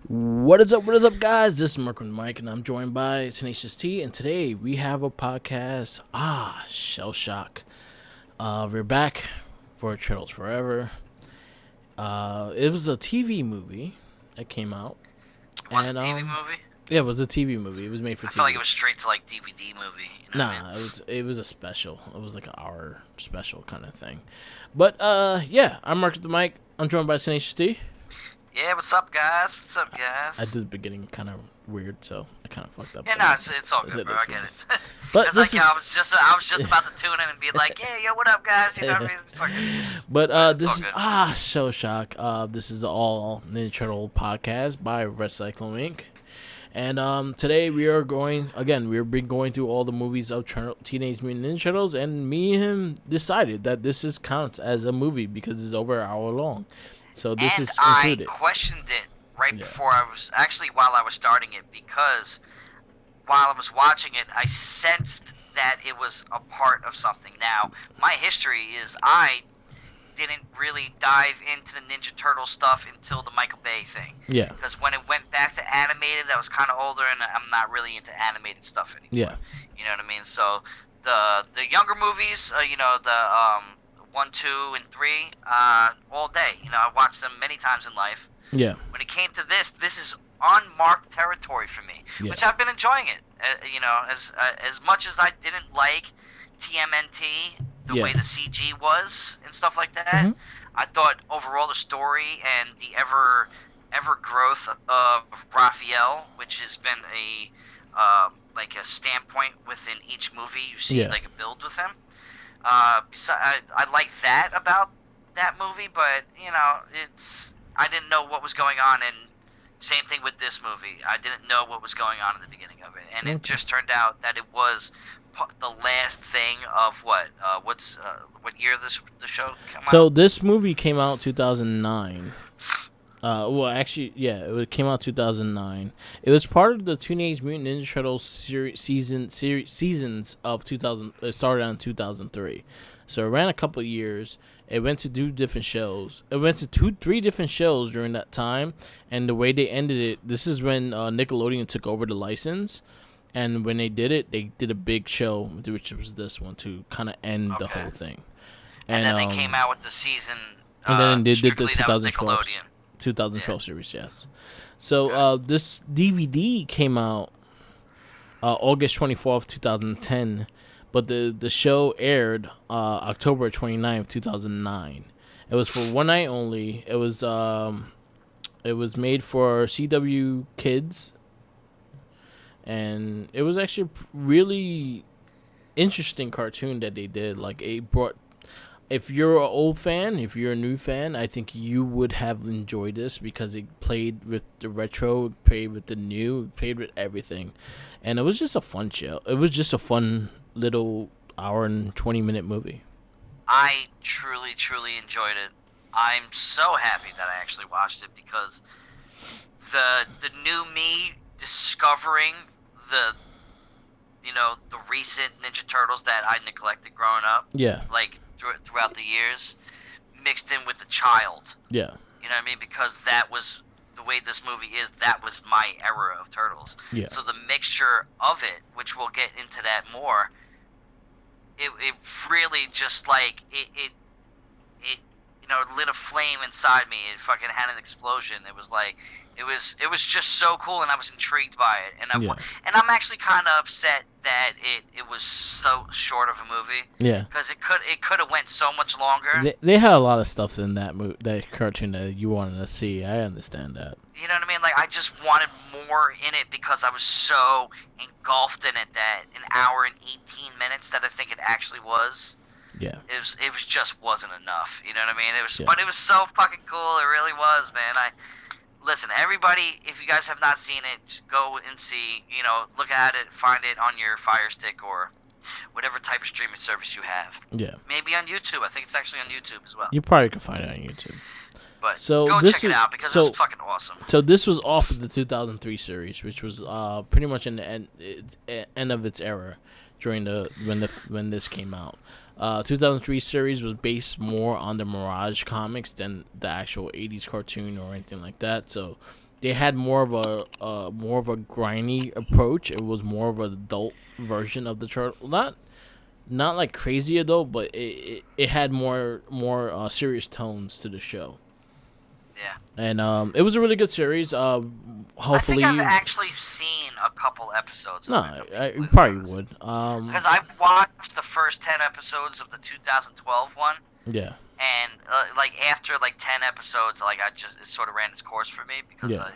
What is up, guys? This is Mark and Mike, and I'm joined by Tenacious T. And today we have a podcast. Shell Shock. We're back for Turtles Forever. It was a TV movie that came out, It was and a TV movie? yeah, it was a TV movie. It was made for I TV. felt like it was straight to like DVD movie. You know what I Nah, mean? it was a special. It was like an hour special kind of thing. But yeah, I'm Mark the Mike. I'm joined by Tenacious T. Yeah, what's up, guys? What's up, guys? I did the beginning kind of weird, so I kind of fucked up. Yeah, no, it's all good, bro. I get it. But It's this like, is, I was just about to tune in and be like, yeah, yo, what up, guys? You know what I mean? It's fucking... but It's all this is good. Shell Shock. This is all Ninja Turtle podcast by Cyclone Inc. And today we are going again. We've been going through all the movies of Teenage Mutant Ninja Turtles, and me and him decided that this is counts as a movie because it's over an hour long. So this And is I included. questioned it right Yeah. before I was... Actually, while I was starting it, because while I was watching it, I sensed that it was a part of something. Now, my history is I didn't really dive into the Ninja Turtle stuff until the Michael Bay thing. Yeah, Because when it went back to animated, I was kind of older, and I'm not really into animated stuff anymore. yeah, You know what I mean? So the younger movies, the 1, 2, and 3, all day. You know, I watched them many times in life. yeah, When it came to this is unmarked territory for me, Yeah. which I've been enjoying it. As much as I didn't like TMNT, the Yeah. way the CG was and stuff like that, Mhm. I thought overall the story and the ever growth of Raphael, which has been a like a standpoint within each movie. You see Yeah. like a build with him. I like that about that movie, but I didn't know what was going on, and same thing with this movie. I didn't know what was going on in the beginning of it, and it Okay. just turned out that it was the last thing of what year the show came So out? this movie came out 2009. Well, actually, yeah, it came out 2009. It was part of the Teenage Mutant Ninja Turtles seasons of 2000. It started on 2003, so it ran a couple of years. It went to do different shows. It went to three different shows during that time, and the way they ended it, this is when Nickelodeon took over the license, and when they did it, they did a big show, which was this one to kind of end the Okay. whole thing. And then they came out with the season. and then they did the strictly that was 2012 Nickelodeon. 2012 series, yes. So Okay. this DVD came out August 24th, 2010, but the show aired October 29th, 2009. It was for one night only. It was made for CW Kids, and it was actually a really interesting cartoon that they did. Like, it brought, if you're an old fan, if you're a new fan, I think you would have enjoyed this because it played with the retro, it played with the new, it played with everything. And it was just a fun show. It was just a fun little hour and 20-minute movie. I truly, truly enjoyed it. I'm so happy that I actually watched it because the new me discovering the the recent Ninja Turtles that I neglected growing up, Yeah, like throughout the years, mixed in with the child. yeah, You know what I mean? Because that was the way this movie is. That was my era of Turtles. yeah, So the mixture of it, which we'll get into that more, it really just like it lit a flame inside me. It fucking had an explosion. It was like it was just so cool, and I was intrigued by it. And Yeah. I'm actually kind of upset that it was so short of a movie yeah. because it could have went so much longer. They had a lot of stuff in that cartoon that you wanted to see. I understand that. You know what I mean? Like, I just wanted more in it because I was so engulfed in it that an hour and 18 minutes that I think it actually was. Yeah, It just wasn't enough. You know what I mean? Yeah. But it was so fucking cool. It really was, man. Listen, everybody, if you guys have not seen it, go and see. Look at it, find it on your Fire Stick or whatever type of streaming service you have. yeah. Maybe on YouTube. I think it's actually on YouTube as well. You probably could find it on YouTube. But So go this check it is- out because so- it's fucking awesome. So this was off of the 2003 series, which was pretty much in the end of its era during when this came out. 2003 series was based more on the Mirage comics than the actual 80s cartoon or anything like that. So they had more of a grimy approach. It was more of an adult version of the turtle. Not like crazy adult, but it had more serious tones to the show. Yeah. And it was a really good series. I think I've Hopefully, actually seen a couple episodes no, of it. I'm being you completely probably honest. would. Because I watched the first 10 episodes of the 2012 one, Yeah, and like after like 10 episodes, like it sort of ran its course for me because yeah,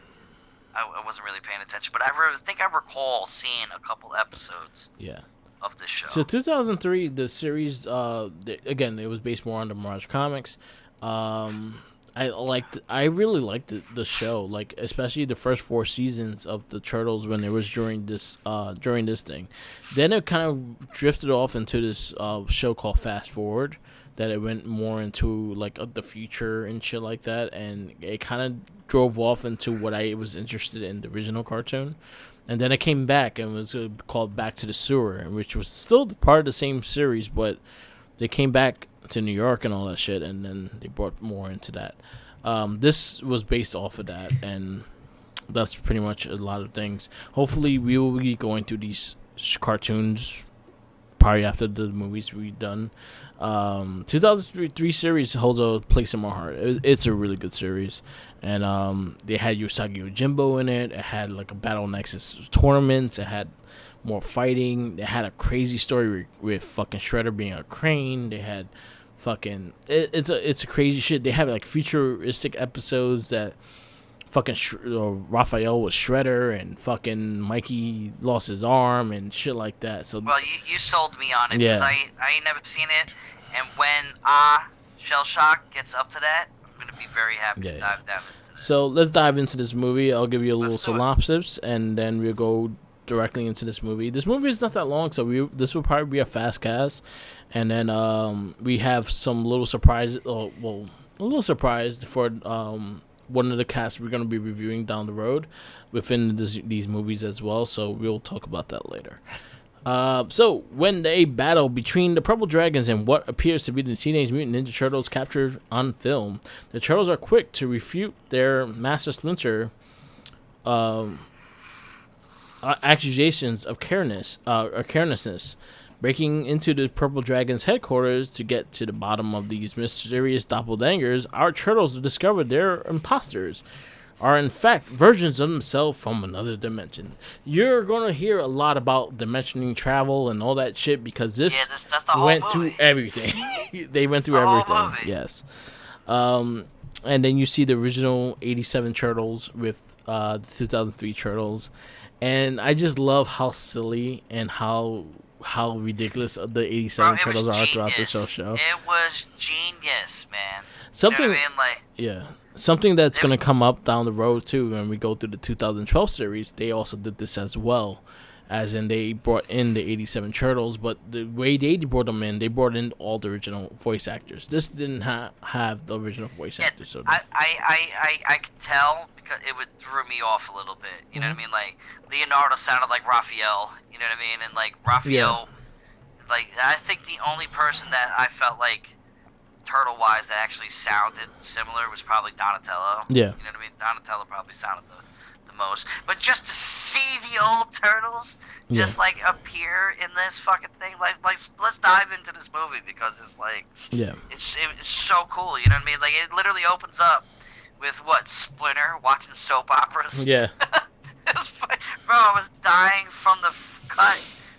I wasn't really paying attention. But think I recall seeing a couple episodes yeah. of the show. So 2003, the series, again, it was based more on the Mirage comics. I really liked the show, like especially the first 4 seasons of the Turtles when it was during this thing. Then it kind of drifted off into this show called Fast Forward, that it went more into like the future and shit like that, and it kind of drove off into what I was interested in the original cartoon. And then it came back and was called Back to the Sewer, which was still part of the same series, but they came back to New York and all that shit, and then they brought more into that. This was based off of that, and that's pretty much a lot of things. Hopefully, we will be going through these cartoons probably after the movies we've done. 2003 series holds a place in my heart. It's a really good series, and they had Usagi Yojimbo in it. It had like a Battle Nexus tournaments. It had more fighting. They had a crazy story with fucking Shredder being a crane. They had fucking it's a crazy shit. They have like futuristic episodes that fucking Raphael was Shredder and fucking Mikey lost his arm and shit like that. So Well, you sold me on it Yeah. because I ain't never seen it, and when Shell Shock gets up to that, I'm gonna be very happy to Yeah. dive down into that. So let's dive into this movie. I'll give you a little Let's do it. synopsis, and then we'll go directly into this movie. This movie is not that long, so this will probably be a fast cast, and then we have some little surprises. Well, a little surprise for one of the casts we're going to be reviewing down the road within these movies as well. So we'll talk about that later. So when they battle between the Purple Dragons and what appears to be the Teenage Mutant Ninja Turtles captured on film, the Turtles are quick to refute their Master Splinter accusations of carelessness, breaking into the Purple Dragon's headquarters to get to the bottom of these mysterious doppelgangers. Our turtles discover their imposters are in fact versions of themselves from another dimension. You're gonna hear a lot about dimensioning travel and all that shit because That's the whole went movie. through everything. They went through the whole everything. movie. Yes. And then you see the original '87 Turtles with the 2003 Turtles, and I just love how silly and how ridiculous the '87 Bro, it Turtles was are throughout the genius. show. It was genius, man. Something, You know what I mean? Like, yeah, something that's It- gonna come up down the road too when we go through the 2012 series. They also did this as well, as in they brought in the '87 Turtles, but the way they brought them in, they brought in all the original voice actors. This didn't have the original voice yeah, actors. So I could tell because it would threw me off a little bit. You know what I mean? Like Leonardo sounded like Raphael. You know what I mean? And like Raphael, like I think the only person that I felt like turtle wise that actually sounded similar was probably Donatello. Yeah. You know what I mean? Donatello probably sounded the most. But just to see the old turtles just like appear in this fucking thing, like let's dive into this movie because it's like it's so cool. You know what I mean? Like it literally opens up with what Splinter watching soap operas. Yeah. It was bro, I was dying from the cut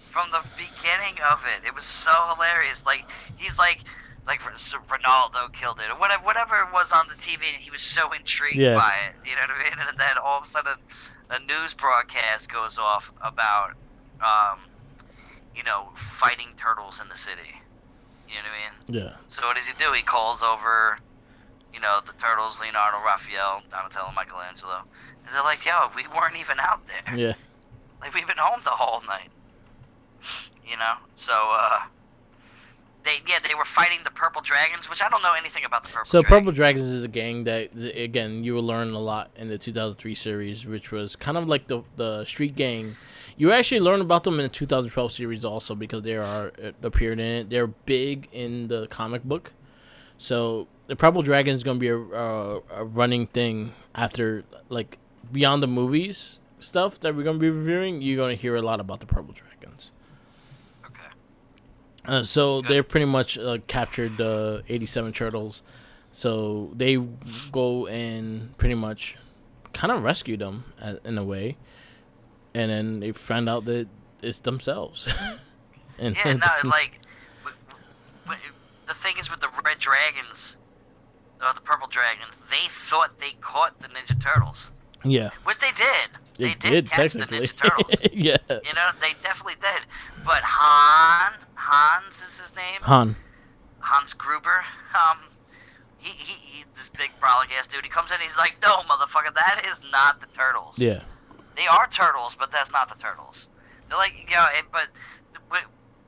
from the beginning of it. It was so hilarious. Like he's like Ronaldo killed it or whatever it was on the TV, and he was so intrigued by it. You know what I mean? And then all of a sudden, a news broadcast goes off about fighting turtles in the city. You know what I mean? Yeah. So what does he do? He calls over, the turtles, Leonardo, Raphael, Donatello, Michelangelo. And they're like, yo, we weren't even out there. Yeah. Like, we've been home the whole night. So, they were fighting the Purple Dragons, which I don't know anything about the Purple Dragons. Purple Dragons is a gang that, again, you will learn a lot in the 2003 series, which was kind of like the street gang. You actually learn about them in the 2012 series also because they appeared in it. They're big in the comic book. So the Purple Dragon is going to be a running thing after, like, beyond the movies stuff that we're gonna be reviewing, you're gonna hear a lot about the Purple Dragons. Okay. So Good. they're pretty much captured the 87 turtles. So they go and pretty much kind of rescue them in a way, and then they find out that it's themselves. and Yeah, no, like, w- w- the thing is with the Red Dragons, or the Purple Dragons, they thought they caught the Ninja Turtles, yeah, which they did. They it did did catch the technically. Ninja Turtles. Yeah, You know, they definitely did. But Hans is his name, Han. Hans Gruber. He this big brolic ass dude. He comes in, he's like, "No, motherfucker, that is not the turtles. Yeah, They are turtles, but that's not the turtles." They're like, but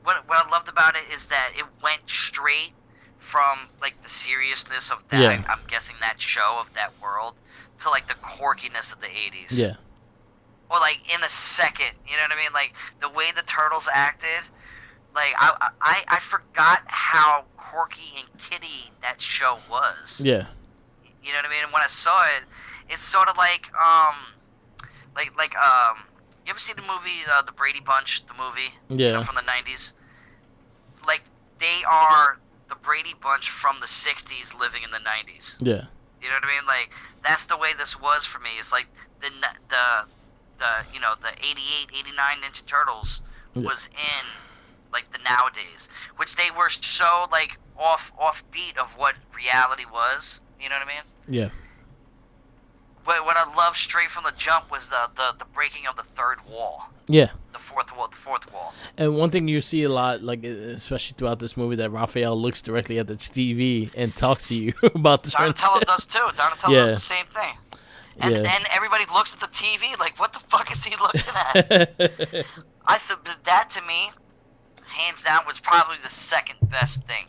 what I loved about it is that it went straight from like the seriousness of that. Yeah. I'm guessing that show of that world to like the quirkiness of the 80s. yeah, Or like in a second, you know what I mean? Like the way the turtles acted. Like I forgot how quirky and kiddie that show was. yeah, You know what I mean? And when I saw it, it's sort of like you ever see the movie The Brady Bunch, the movie? yeah, You know, from the 90s. Like they are the Brady Bunch from the 60s living in the 90s. yeah, You know what I mean? Like that's the way this was for me. It's like the 88, 89 Ninja Turtles Yeah. was in like the nowadays, which they were so like offbeat of what reality was. You know what I mean? yeah, But what I loved straight from the jump was the breaking of the third wall, yeah. the fourth wall. And one thing you see a lot, like especially throughout this movie, that Raphael looks directly at the TV and talks to you about the Donatello does too. Donatello Yeah. does the same thing. And Yeah. then everybody looks at the TV like, what the fuck is he looking at? I thought that to me, hands down, was probably the second best thing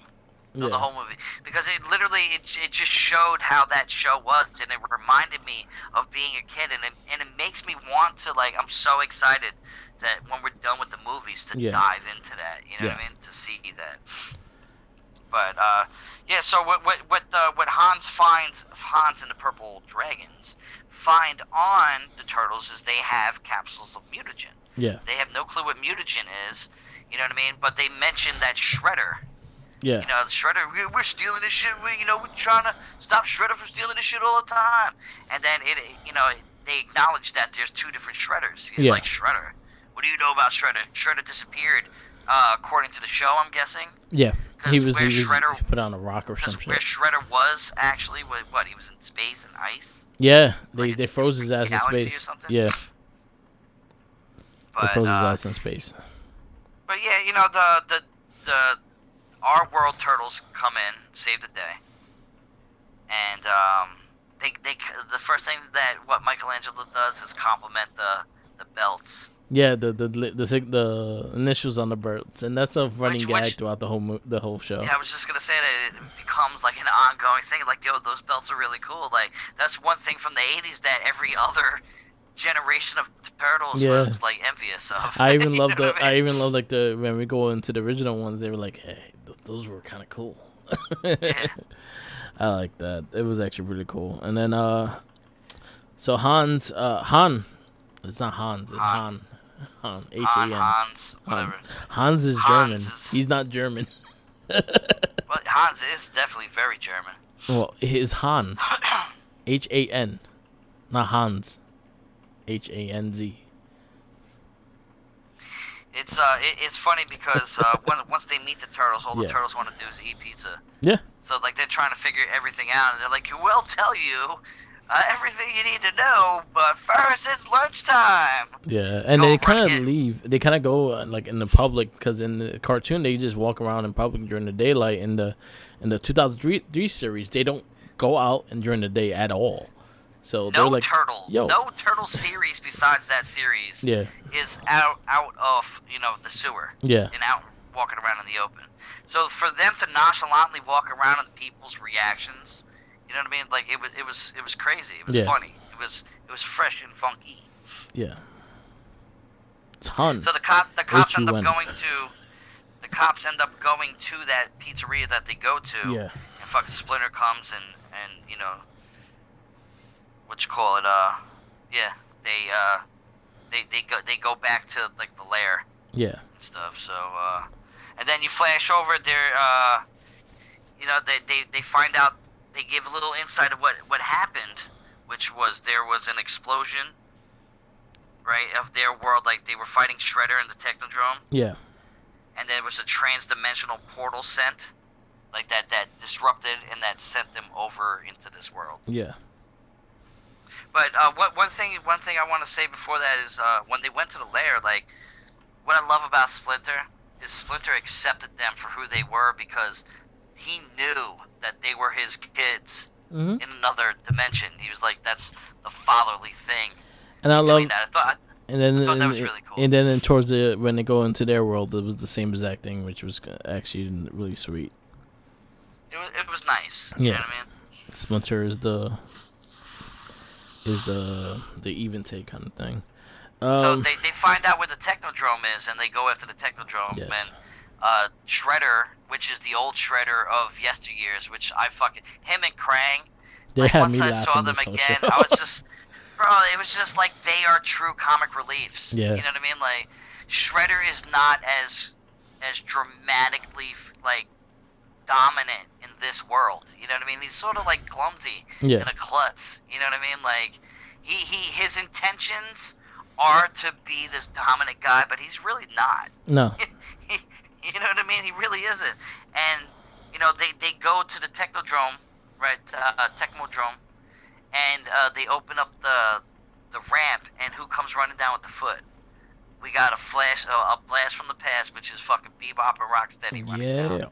of the whole movie, because it literally it just showed how that show was, and it reminded me of being a kid, and it makes me want to, like, I'm so excited that when we're done with the movies to Yeah. dive into that, you know Yeah. what I mean, to see that. But yeah, so what Hans and the Purple Dragons find on the turtles is they have capsules of mutagen. Yeah, They have no clue what mutagen is, you know what I mean? But they mention that Shredder. yeah, You know, Shredder, we're we're trying to stop Shredder from stealing this shit all the time. And then they acknowledge that there's two different Shredders. He's Yeah. like, Shredder, what do you know about Shredder? Shredder disappeared, according to the show, I'm guessing. yeah. 'Cause He was where Shredder- put on a rock or Because some where shit. Shredder was actually, he was in space and ice? Yeah, like they a froze his different ass in galaxy or space. something? Yeah, they But, froze his ass in space. But yeah, you know, the our world turtles come in, save the day, and they the first thing that what Michelangelo does is compliment the belts. Yeah, the initials on the birds, and that's a running Which- gag throughout the whole show. Yeah, I was just gonna say that it becomes like an ongoing thing. Like, yo, those belts are really cool. Like, that's one thing from the '80s that every other generation of turtles Yeah. was like envious of. I even You love know what I mean? like the when we go into the original ones, they were like, hey, those were kind of cool. I like that. It was actually really cool. And then so Han, it's not Hans, it's Han. Han, H-A-N. Hans, whatever. Hans is Hans German. is- He's not German. But Hans is definitely very German. Well, his Han. H-A-N. Not Hans. H-A-N-Z. It's funny because once they meet the turtles, all the Yeah. turtles want to do is eat pizza. Yeah. So like they're trying to figure everything out, and they're like, "We'll tell you everything you need to know, but first it's lunchtime." Yeah, and Go they right kind of in. leave. They kind of go like in the public, because in the cartoon they just walk around in public during the daylight. In the 2003 series, they don't go out and during the day at all. So they're No like, yo. no turtle series besides that series Yeah, is out of the sewer yeah, and out walking around in the open. So for them to nonchalantly walk around and people's reactions, you know what I mean? Like it was crazy. It was Yeah. funny. It was fresh and funky. yeah. It's Han. So the cops end up H-U-N. going to that pizzeria that they go to. Yeah, And fucking Splinter comes and what you call it, Yeah, they go back to like the lair Yeah. and stuff. So and then you flash over there. They find out, they give a little insight of what happened, which was there was an explosion, right, of their world. Like they were fighting Shredder in the Technodrome, Yeah. and there was a trans-dimensional portal sent, like that disrupted and that sent them over into this world. Yeah. But one thing I want to say before that is when they went to the lair, like what I love about Splinter is Splinter accepted them for who they were because he knew that they were his kids in another dimension. He was like, that's the fatherly thing. And I love that. and then I thought that was really cool. And then towards when they go into their world, it was the same exact thing, which was actually really sweet. It was nice. Yeah. You know what I mean? Splinter is the even take kind of thing. So they find out where the Technodrome is, and they go after the Technodrome. Yes. And Shredder, which is the old Shredder of yesteryears, which him and Krang. They like had once me I saw laughing them this whole again, show. I was just, bro, it was just like they are true comic reliefs. Yeah. You know what I mean? Like Shredder is not as dramatically like dominant in this world. You know what I mean? He's sort of like clumsy and a klutz. You know what I mean? Like his intentions are to be this dominant guy, but he's really not. No. You know what I mean? He really isn't. And they go to the Technodrome, right? Technodrome, and they open up the ramp, and who comes running down with the foot? We got a blast from the past, which is fucking Bebop and Rocksteady running down.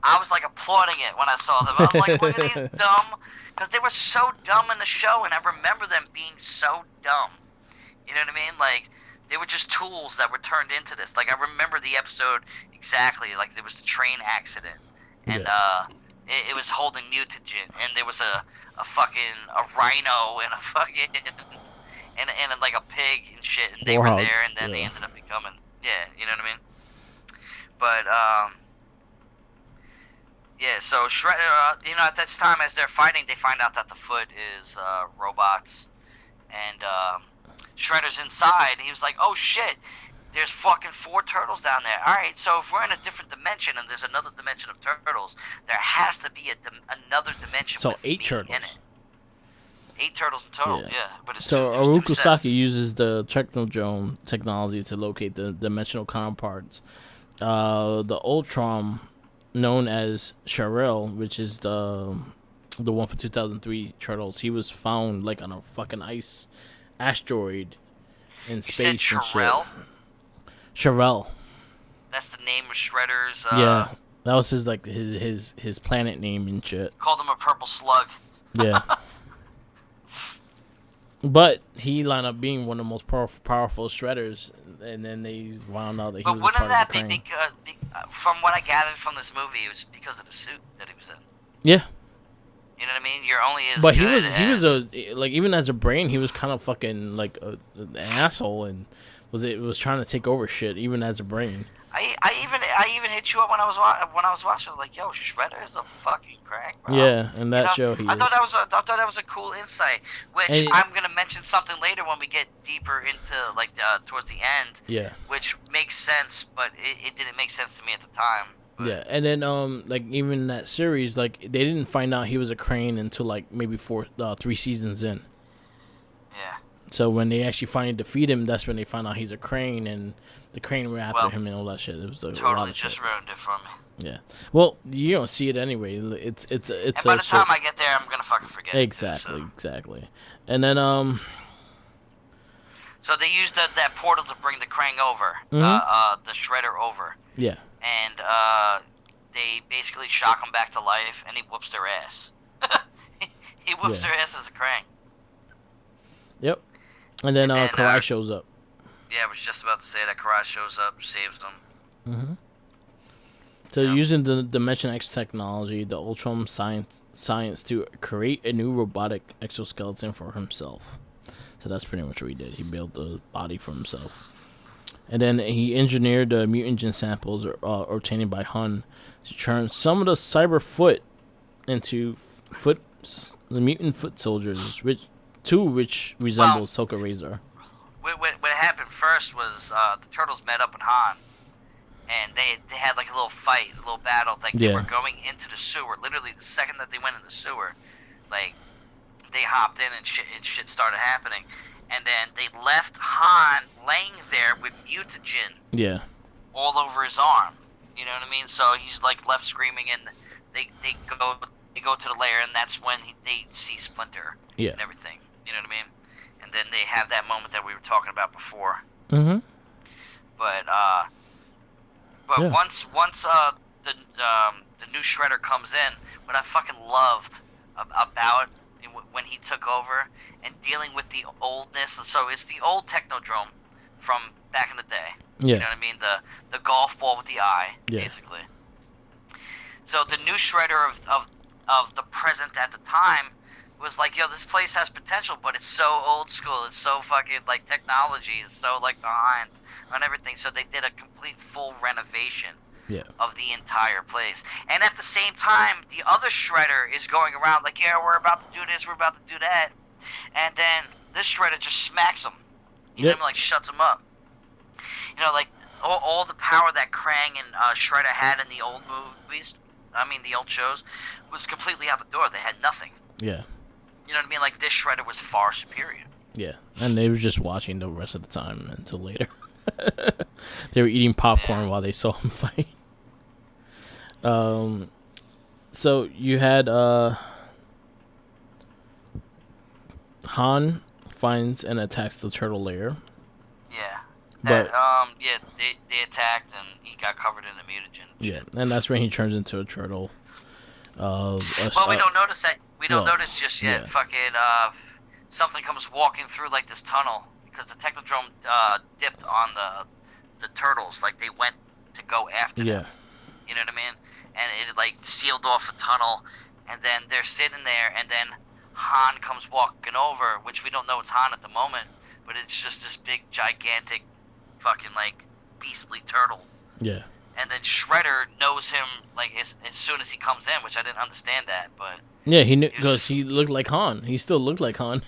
I was like applauding it when I saw them. I was like, look at these dumb, because they were so dumb in the show, and I remember them being so dumb. You know what I mean? Like, they were just tools that were turned into this. Like, I remember the episode exactly. Like, there was the train accident, and it was holding mutagen, and there was a rhino and a fucking and like a pig and shit, and they were there, and then they ended up becoming you know what I mean? But so Shredder, at this time as they're fighting, they find out that the foot is robots, and Shredder's inside, and he was like, oh shit, there's fucking 4 turtles down there. Alright, so if we're in a different dimension and there's another dimension of turtles, there has to be another dimension with 8 me turtles. in it. 8 turtles in total, yeah. But it's so two sets. Arukasaki uses the Technodrome technology to locate the dimensional counterparts. The Ultron, known as Sharel, which is the one for 2003 Turtles, he was found like on a fucking ice asteroid in space and shit. Sharel. That's the name of Shredder's. Yeah, that was his planet name and shit. Called him a purple slug. Yeah. But he wound up being one of the most powerful Shredders, and then they wound out that he was a part of the Krang. But wouldn't that be because, from what I gathered from this movie, it was because of the suit that he was in? Yeah. You know what I mean? You're only as but good he was even as a brain, he was kind of fucking like an asshole, and was trying to take over shit even as a brain. I even hit you up when I was watching. I was like, yo, Shredder is a fucking crack, bro. Yeah, and that show I thought that was a cool insight, which I'm gonna mention something later when we get deeper into like towards the end. Yeah. Which makes sense, but it didn't make sense to me at the time. But. Yeah, and then like even that series, like they didn't find out he was a Crane until like maybe 3 seasons in. Yeah. So when they actually finally defeat him, that's when they found out he's a Crane, and the Crane were after him and all that shit. It was totally just ruined it for me. Yeah. Well, you don't see it anyway. It's. And by the time I get there, I'm gonna fucking forget. Exactly. Exactly. And then So they used that portal to bring the Krang over, the Shredder over. Yeah. And they basically shock him back to life, and he whoops their ass. He whoops their ass as a Krang. Yep. And then Karai shows up. Yeah, I was just about to say that Karai shows up, saves them. Mm-hmm. So using the Dimension X technology, the Ultron science to create a new robotic exoskeleton for himself. So that's pretty much what he did. He built the body for himself. And then he engineered the mutagen samples obtained by Hun to turn some of the cyber foot into the mutant foot soldiers, which too, which Well, resembles Soka Razor. what happened first was the turtles met up with Han, and they had like a little fight, a little battle. Like they were Yeah. going into the sewer. Literally, the second that they went in the sewer, like they hopped in and shit started happening. And then they left Han laying there with mutagen Yeah. all over his arm. You know what I mean? So he's like left screaming, and they go to the lair, and that's when they see Splinter Yeah. and everything. You know what I mean? And then they have that moment that we were talking about before. Mm-hmm. But Yeah. once the new Shredder comes in, what I fucking loved about when he took over and dealing with the oldness. So it's the old Technodrome from back in the day. Yeah. You know what I mean? The golf ball with the eye, Yeah. basically. So the new Shredder of the present at the time was like, yo, this place has potential, but it's so old school. It's so fucking like technology is so like behind on everything. So they did a complete full renovation Yeah. of the entire place. And at the same time, the other Shredder is going around like, yeah, we're about to do this, we're about to do that. And then this Shredder just smacks him. You know what I mean? Like shuts him up. You know, like all the power that Krang and Shredder had in the old movies, the old shows, was completely out the door. They had nothing. Yeah. You know what I mean? Like this Shredder was far superior. Yeah. And they were just watching the rest of the time until later. They were eating popcorn while they saw him fight. So you had Han finds and attacks the turtle lair. Yeah. But They attacked and he got covered in the mutagen. yeah, and that's when he turns into a turtle. Well, we don't notice that. We don't well, notice just yet. yeah. Fucking something comes walking through like this tunnel because the Technodrome dipped on the turtles. Like they went to go after them. You know what I mean? And it like sealed off a tunnel, and then they're sitting there, and then Han comes walking over, which we don't know it's Han at the moment, but it's just this big, gigantic, fucking like beastly turtle. Yeah. And then Shredder knows him like as soon as he comes in, which I didn't understand that, but Yeah, he knew because he looked like Han. He still looked like Han.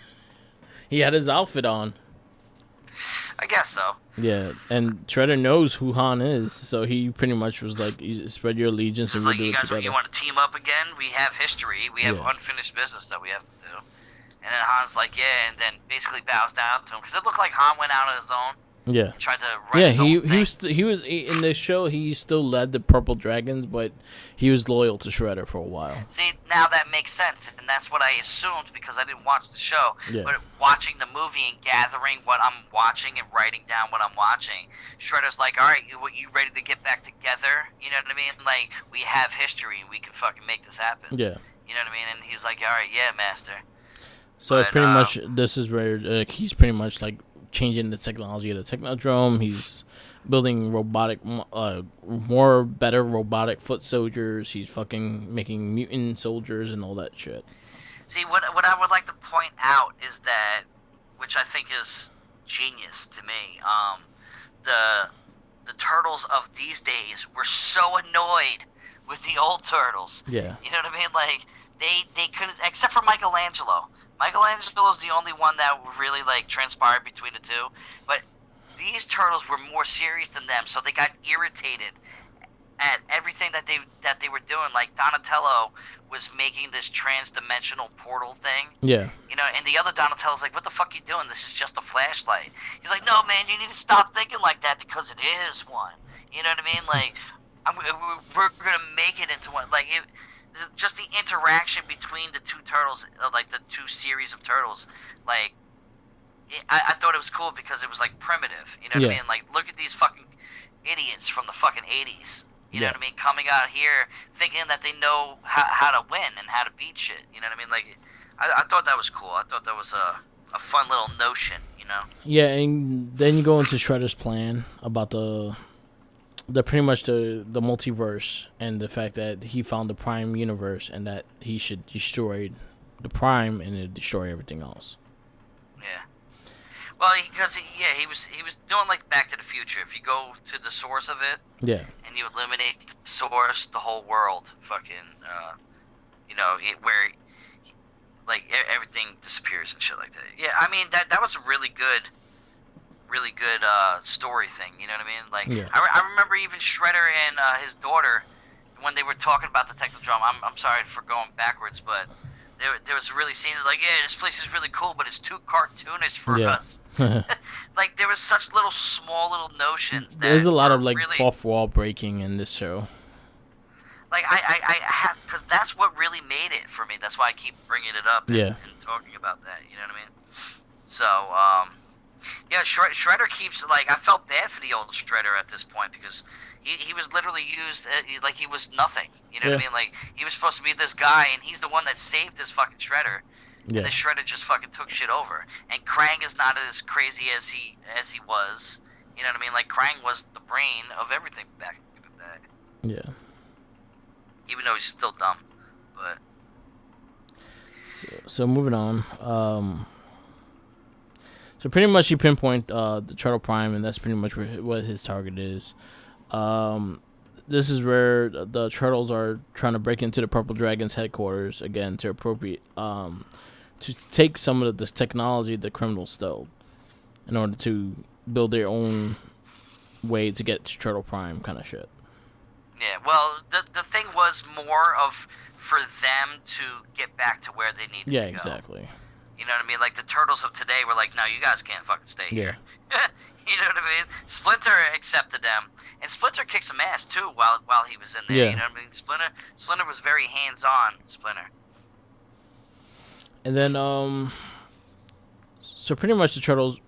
He had his outfit on. I guess so. Yeah, and Shredder knows who Han is, so he pretty much was like, "You spread your allegiance and It's we'll like, do you it guys, together." you want to team up again? We have history. We have Yeah. unfinished business that we have to do. And then Han's like, yeah, and then basically bows down to him because it looked like Han went out on his own. Yeah. Tried to run his own thing. he was in this show. He still led the Purple Dragons, but he was loyal to Shredder for a while. See, now that makes sense, and that's what I assumed because I didn't watch the show. Yeah. But watching the movie and gathering what I'm watching and writing down what I'm watching, Shredder's like, all right, you ready to get back together? You know what I mean? Like, we have history, and we can fucking make this happen. Yeah. You know what I mean? And he was like, all right, yeah, master. So But, pretty much, this is where he's pretty much like changing the technology of the Technodrome. He's building more better robotic foot soldiers. He's fucking making mutant soldiers and all that shit. See, what I would like to point out is that, which I think is genius to me, the turtles of these days were so annoyed with the old turtles. Yeah. You know what I mean? Like they couldn't, except for Michelangelo. Michelangelo's the only one that really like transpired between the two, but these turtles were more serious than them, so they got irritated at everything that they were doing. Like Donatello was making this trans-dimensional portal thing. Yeah. You know, and the other Donatello's like, "What the fuck are you doing? This is just a flashlight." He's like, "No, man, you need to stop thinking like that because it is one." You know what I mean? Like, we're gonna make it into one. Like just the interaction between the two turtles, like the two series of turtles, like I thought it was cool because it was like primitive. You know what I mean? Like, look at these fucking idiots from the fucking 80s. You know what I mean? Coming out here thinking that they know how to win and how to beat shit. You know what I mean? Like, I thought that was cool. I thought that was a fun little notion, you know? Yeah, and then you go into Shredder's plan about the pretty much the multiverse and the fact that he found the Prime universe and that he should destroy the Prime and then destroy everything else. Yeah. Well, because he was doing like Back to the Future. If you go to the source of it, yeah, and you eliminate the source, the whole world, fucking, where like everything disappears and shit like that. Yeah, I mean that was a really good story thing. You know what I mean? Like Yeah. I remember even Shredder and his daughter when they were talking about the Technodrome. I'm sorry for going backwards, but there was really scenes like, yeah, this place is really cool, but it's too cartoonish for Yeah. us. Like there was such small little notions There's that a lot were of like really fourth wall breaking in this show. like I have, because that's what really made it for me. That's why I keep bringing it up Yeah. and talking about that. You know what I mean? So yeah, Shredder keeps, like, I felt bad for the old Shredder at this point because he was literally used like he was nothing. You know what I Yeah. mean? Like he was supposed to be this guy, and he's the one that saved this fucking Shredder. And Yeah. the Shredder just fucking took shit over. And Krang is not as crazy as he was. You know what I mean? Like Krang was the brain of everything back in the day. Yeah. Even though he's still dumb, but So moving on. So pretty much he pinpoint the Turtle Prime, and that's pretty much what his target is. This is where the turtles are trying to break into the Purple Dragon's headquarters again to appropriate to take some of this technology the criminals stole in order to build their own way to get to Turtle Prime kind of shit. yeah. Well, the thing was more of for them to get back to where they needed Yeah, to go. exactly. You know what I mean? Like the turtles of today were like, no, you guys can't fucking stay here. You know what I mean? Splinter accepted them, and Splinter kicked some ass too while he was in there. Yeah. You know what I mean? Splinter was very hands on. Splinter. And then so pretty much the turtles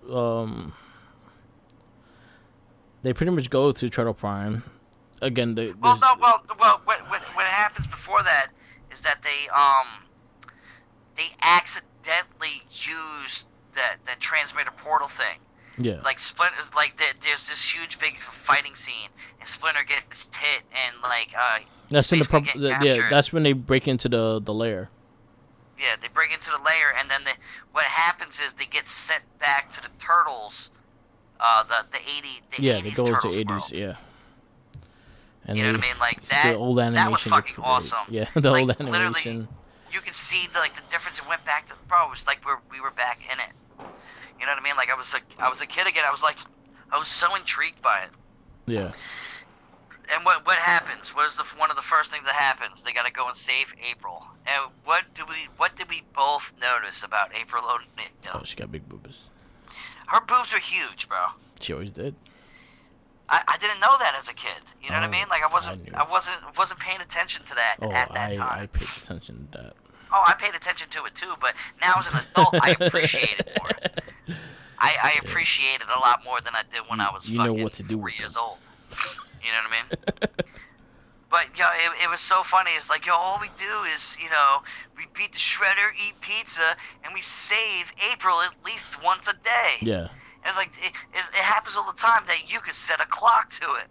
they pretty much go to Turtle Prime again. Well, no, well, what happens before that is that they accidentally used that transmitter portal thing. yeah. Like Splinter, like there's this huge big fighting scene, and Splinter gets hit, and like That's in the basically get yeah. captured. That's when they break into the lair. Yeah, they break into the lair, and then what happens is they get sent back to the turtles, the 80s They go into turtles 80s. world. Yeah. And You know what I mean? Like that. The old animation. That was fucking great. awesome. Yeah, the like, old literally, animation. you can see the difference. It went back to, bro. It was like we were back in it. You know what I mean? Like I was a kid again. I was so intrigued by it. Yeah. And what happens? What is one of the first things that happens? They got to go and save April. And what did we both notice about April O'Neil? Oh, she got big boobs. Her boobs are huge, bro. She always did. I didn't know that as a kid. You know what I mean? Like I knew. I wasn't paying attention to that at that time. I paid attention to that. Oh, I paid attention to it too, but now as an adult, I appreciate it more. I appreciate it a lot more than I did when I was You know fucking what to do 4 with years them. old. You know what I mean? But yo, it was so funny. It's like, yo, all we do is, we beat the Shredder, eat pizza, and we save April at least once a day. Yeah. And it's like it happens all the time that you could set a clock to it.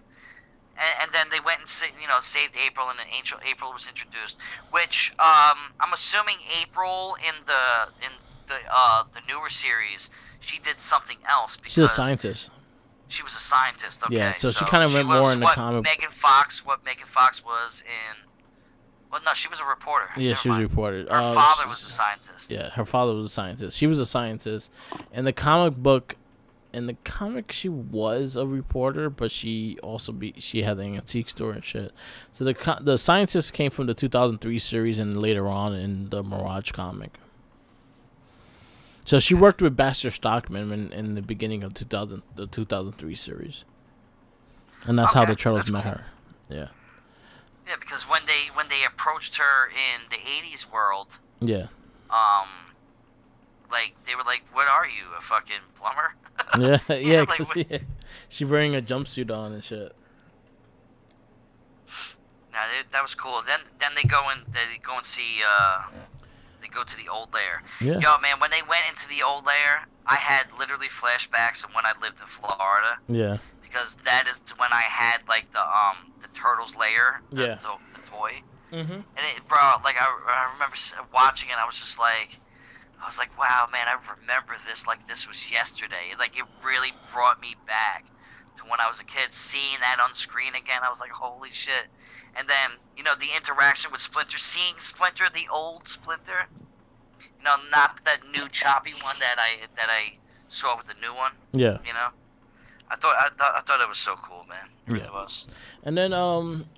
And then they went and saved April, and then April was introduced. Which I'm assuming April in the newer series, she did something else because She's a scientist. she was a scientist. Okay, Yeah, so she kind of went more in the comic. What Megan Fox was in. Well, no, she was a reporter. Yeah, Never she was a mind. reporter. Her father was a scientist. Yeah, her father was a scientist. She was a scientist. In the comic book, she was a reporter, but she had an antique store and shit. So the scientist came from the 2003 series and later on in the Mirage comic. So she worked with Baxter Stockman in the beginning of the 2003 series, and that's how Okay, the Turtles that's met cool. her. Yeah. Yeah, because when they approached her in the 80s world, Yeah. like they were like, "What are you, a fucking plumber?" Yeah. Yeah. like, 'Cause, yeah, she's wearing a jumpsuit on and shit. No, that was cool. Then they go and see. They go to the old lair. Yeah. Yo, man, when they went into the old lair, I had literally flashbacks of when I lived in Florida. Yeah. Because that is when I had like the turtles lair. Yeah. The toy. Mm-hmm. And bro, like I remember watching it. I was like, wow, man, I remember this like this was yesterday. Like it really brought me back to when I was a kid, seeing that on screen again. I was like, holy shit. And then the interaction with Splinter, seeing Splinter, the old Splinter, not that new choppy one that I saw with the new one. Yeah. You know, I thought it was so cool, man. It really Yeah. was. And then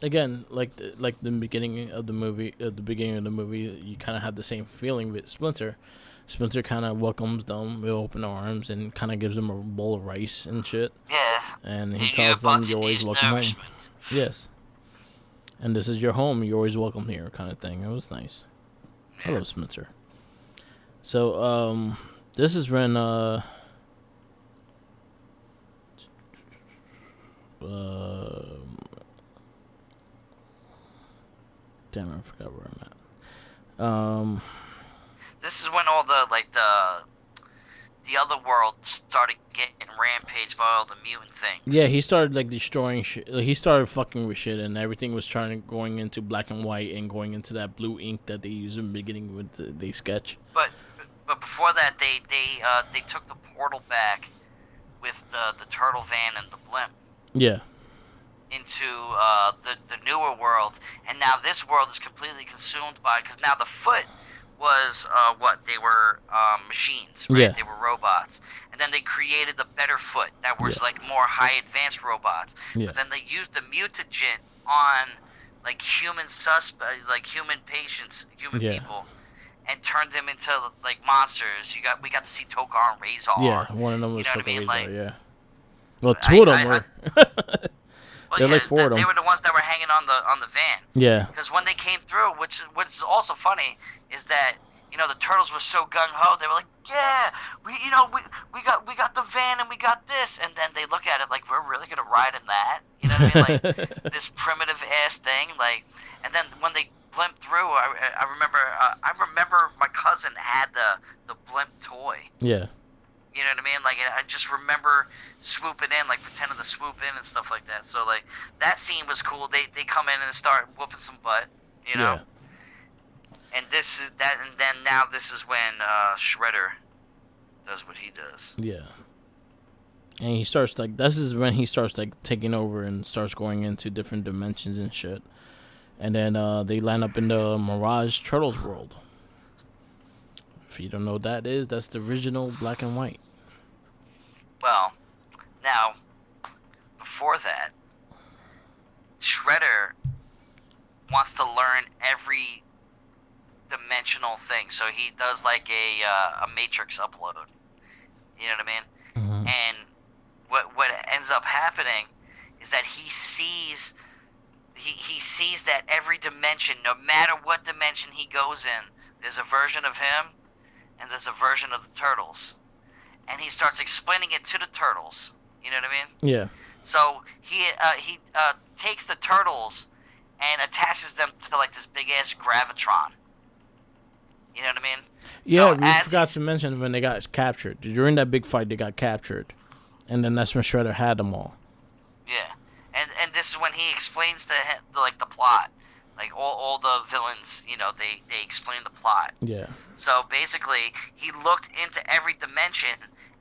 again, like the beginning of the movie, you kind of have the same feeling with Splinter. Splinter kind of welcomes them with open arms and kind of gives them a bowl of rice and shit. Yeah. And he Your tells them, body "You're always needs welcome home." nourishment. Yes. And this is your home. You're always welcome here, kind of thing. It was nice. I Yeah. love Splinter. So this is when damn, I forgot where I'm at. This is when all the other world started getting rampaged by all the mutant things. Yeah, he started like destroying shit. He started fucking with shit, and everything was going into black and white and going into that blue ink that they use in the beginning with the sketch. But before that, they took the portal back with the turtle van and the blimp Yeah. into the newer world, and now this world is completely consumed by, because now the foot was what they were, machines, right? Yeah. They were robots, and then they created the better foot that was Yeah. like more high advanced robots. Yeah. But then they used the mutagen on like like human patients, human Yeah. people, and turned them into like monsters. We got to see Tokar and Razor. Yeah, one of them was You know what I fucking mean? Razor, Like, yeah. Well, two of them were. well, They're yeah, like four of they them. were the ones that were hanging on the van. Yeah. Because when they came through, which is also funny, is that the turtles were so gung ho. They were like, yeah, we got the van and we got this, and then they look at it like, we're really gonna ride in that. You know what I mean? Like this primitive ass thing. Like, and then when they blimp through, I remember my cousin had the blimp toy. Yeah. You know what I mean? Like, I just remember swooping in, like pretending to swoop in and stuff like that. So like that scene was cool. They come in and start whooping some butt. You know. Yeah. And this is that, and then now this is when Shredder does what he does. Yeah. And he starts like this is when he starts like taking over and starts going into different dimensions and shit. And then they land up in the Mirage Turtles world. If you don't know what that is, that's the original black and white. Well, now before that, Shredder wants to learn every dimensional thing, so he does like a Matrix upload. You know what I mean? Mm-hmm. And what ends up happening is that he sees that every dimension, no matter what dimension he goes in, there's a version of him and there's a version of the turtles, and he starts explaining it to the turtles. You know what I mean? Yeah. So he takes the turtles and attaches them to like this big ass gravitron. You know what I mean? Yeah, So we forgot to mention when they got captured. During that big fight, they got captured. And then that's when Shredder had them all. Yeah, and this is when he explains the plot. Like all the villains, they explain the plot. Yeah. So basically, he looked into every dimension,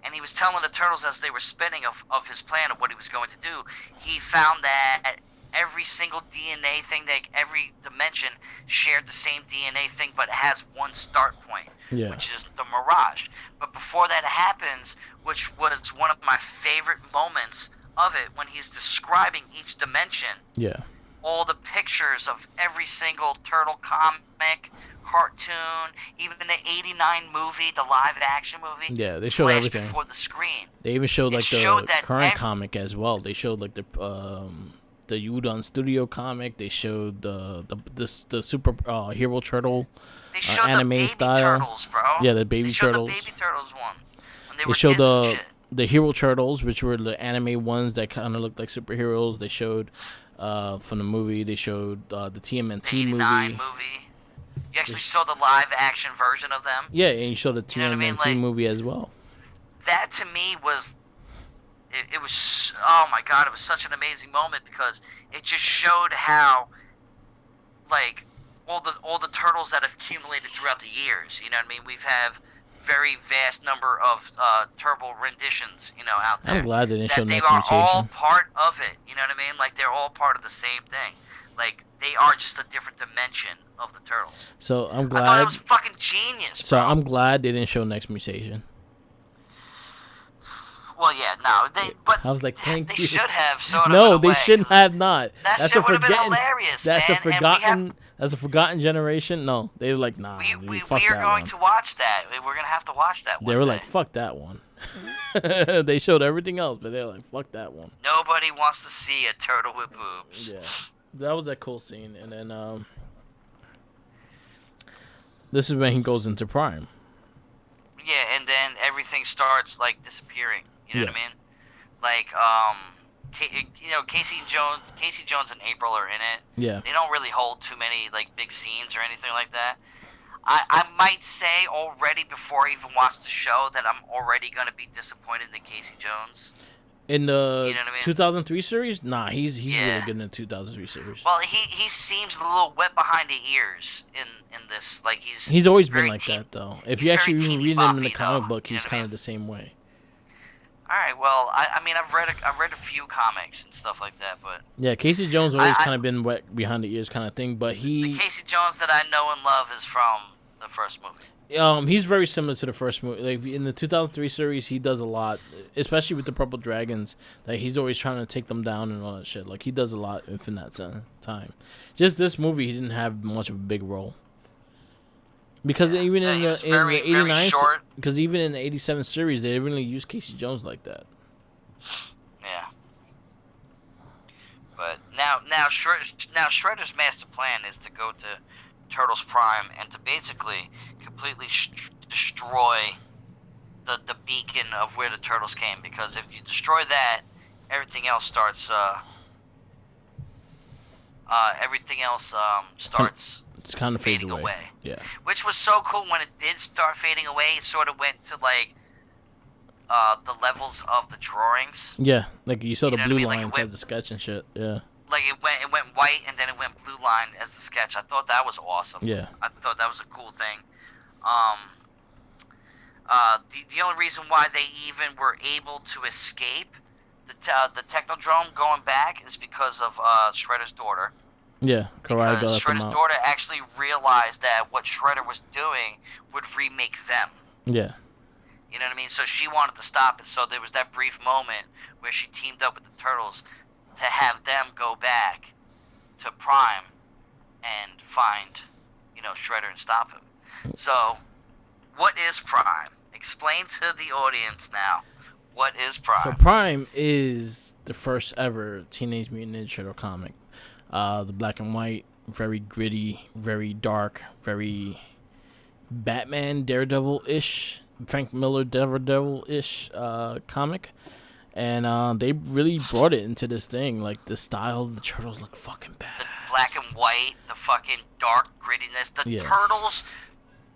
and he was telling the turtles as they were spinning of his plan of what he was going to do. He found that every single DNA thing, that every dimension shared the same DNA thing, but it has one start point, Yeah. which is the Mirage. But before that happens, which was one of my favorite moments of it, when he's describing each dimension, Yeah. all the pictures of every single turtle comic, cartoon, even the '89 movie, the live action movie. Yeah, they showed flashed everything. before the screen. They even showed It like the showed that current comic as well. They showed like the Udon Studio comic. They showed the super hero turtle They showed the anime baby style. turtles, bro. Yeah, the baby they showed turtles. The baby turtles one when they They were showed kids and the shit. the hero turtles, which were the anime ones that kind of looked like superheroes. They showed from the movie. They showed the TMNT The '89 movie. You actually saw the live action version of them. Yeah, and you showed the You know what I TMNT mean? Like, movie as well. that to me was it was, oh my god, it was such an amazing moment, because it just showed how, like, all the turtles that have accumulated throughout the years. You know what I mean? We've have very vast number of turtle renditions, out there. I'm glad they didn't show that they Next are all Mutation. part of it. You know what I mean? Like, they're all part of the same thing. Like, they are just a different dimension of the turtles. So I'm I thought it glad. was fucking genius, So bro. I'm glad they didn't show Next Mutation. Well, yeah, no, but I was like, they thank you. should have sort of in No, a they way, shouldn't 'cause have not. that That's shit a would have been forgetting. hilarious, That's man. a forgotten. That's a forgotten generation. No, they were like, nah, fuck we are that going one. to watch that. We're gonna have to watch that one They were day. like, fuck that one. They showed everything else, but they were like, fuck that one. Nobody wants to see a turtle with boobs. Yeah, that was a cool scene. And then this is when he goes into Prime. Yeah, and then everything starts like disappearing. You know what I mean? Like Casey Jones and April are in it. Yeah. They don't really hold too many like big scenes or anything like that. I might say already before I even watch the show that I'm already gonna be disappointed in Casey Jones. In the You know what I mean? 2003 series, nah, he's Yeah. really good in the 2003 series. Well, he seems a little wet behind the ears in this. Like He's always been very like teen- that though. If he's you actually very even teeny read him in the boppy, comic though. book, You know he's what I kind mean? of the same way. All right. Well, I mean I've read a few comics and stuff like that, but Yeah, Casey Jones always I- kind of been wet behind the ears kind of thing, but the Casey Jones that I know and love is from the first movie. he's very similar to the first movie. Like in the 2003 series, he does a lot, especially with the Purple Dragons. Like he's always trying to take them down and all that shit. Like he does a lot in that time. Just this movie, he didn't have much of a big role. Because even in he the was very 89, short. because even in the 87 series, they didn't really use Casey Jones like that. Yeah. But now Shredder's master plan is to go to Turtles Prime and to basically completely destroy the beacon of where the turtles came, because if you destroy that, everything else starts It's kind of fading away. Yeah. Which was so cool when it did start fading away. It sort of went to like the levels of the drawings. Yeah, like you saw the know what I blue mean? Like, it lines went- as the sketch and shit. Yeah. Like it went white and then it went blue line as the sketch. I thought that was awesome. Yeah. I thought that was a cool thing. The only reason why they even were able to escape the Technodrome going back is because of Shredder's daughter. Yeah, Karate Because got them Shredder's out. daughter actually realized that what Shredder was doing would remake them. Yeah. You know what I mean? So she wanted to stop it. So there was that brief moment where she teamed up with the Turtles to have them go back to Prime and find, Shredder and stop him. So, what is Prime? Explain to the audience now. What is Prime? So Prime is the first ever Teenage Mutant Ninja Turtle comic. The black and white, very gritty, very dark, very Batman Daredevil-ish, Frank Miller Daredevil-ish comic. And they really brought it into this thing. Like, the style of the Turtles look fucking The bad. black and white, the fucking dark grittiness. The Yeah. Turtles,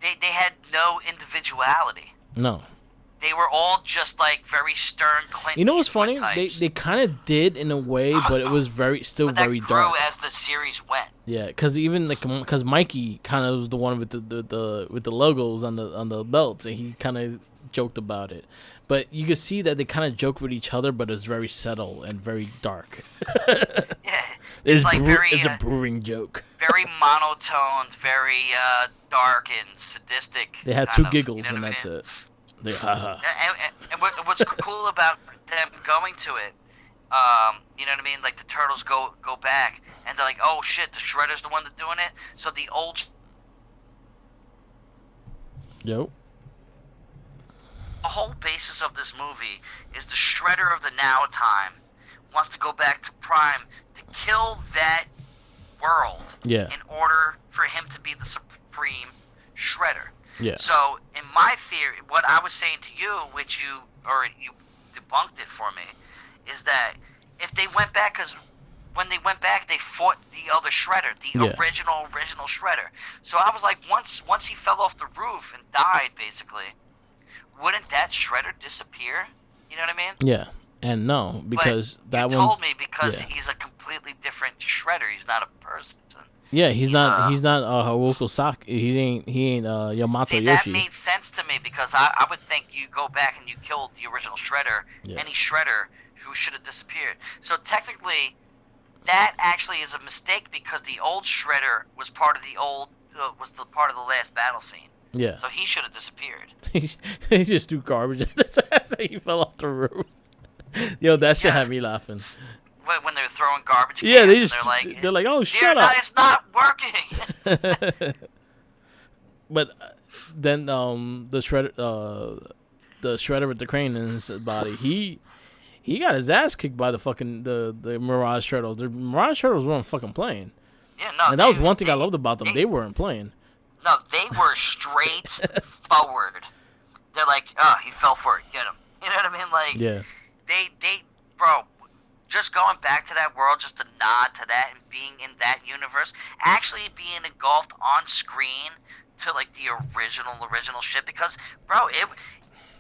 they had no individuality. No. They were all just like very stern Clint You know what's Eastwood funny? types. They kind of did in a way, but it was still but that very grew dark. as the series went. Yeah, because even because Mikey kind of was the one with the logos on the belts, and he kind of joked about it. But you could see that they kind of joke with each other, but it's very subtle and very dark. Yeah, it's like very it's a brewing joke. very monotoned, very dark and sadistic. They had kind two of, giggles, you know and what I that's mean? it. They haha. And what's cool about them going to it, you know what I mean? Like the Turtles go back, and they're like, "Oh shit, the Shredder's the one that's doing it." So the old Yo. the whole basis of this movie is the Shredder of the now time wants to go back to Prime to kill that world Yeah. in order for him to be the supreme Shredder. Yeah. So, in my theory, what I was saying to you, which you debunked it for me, is that if they went back, because when they went back, they fought the other Shredder, the Yeah. original Shredder. So I was like, once he fell off the roof and died, basically, wouldn't that Shredder disappear? You know what I mean? Yeah. And no, because But that you one. told me because yeah. he's a completely different Shredder. He's not a person. Yeah, he's not. a- He's not Haruko Saki. He ain't Yamato See, that Yoshi. made sense to me because I would think you go back and you killed the original Shredder, Yeah. any Shredder who should have disappeared. So technically, that actually is a mistake because the old Shredder was part of the part of the last battle scene. Yeah. So he should have disappeared. He just threw garbage at his ass and he fell off the roof. Yo, that shit had me laughing. When they're throwing garbage cans, Yeah, they just, and they're like, oh, shut up. It's not working. But then the shredder with the crane in his body, he got his ass kicked by the fucking the Mirage Turtles. The Mirage Turtles weren't fucking playing. Yeah, no. And that was one thing I loved about them. They weren't playing. No, they were straight forward. They're like, oh, he fell for it. Get him. You know what I mean? Like, yeah. Bro, just going back to that world, just a nod to that and being in that universe, actually being engulfed on screen to like the original shit. Because, bro,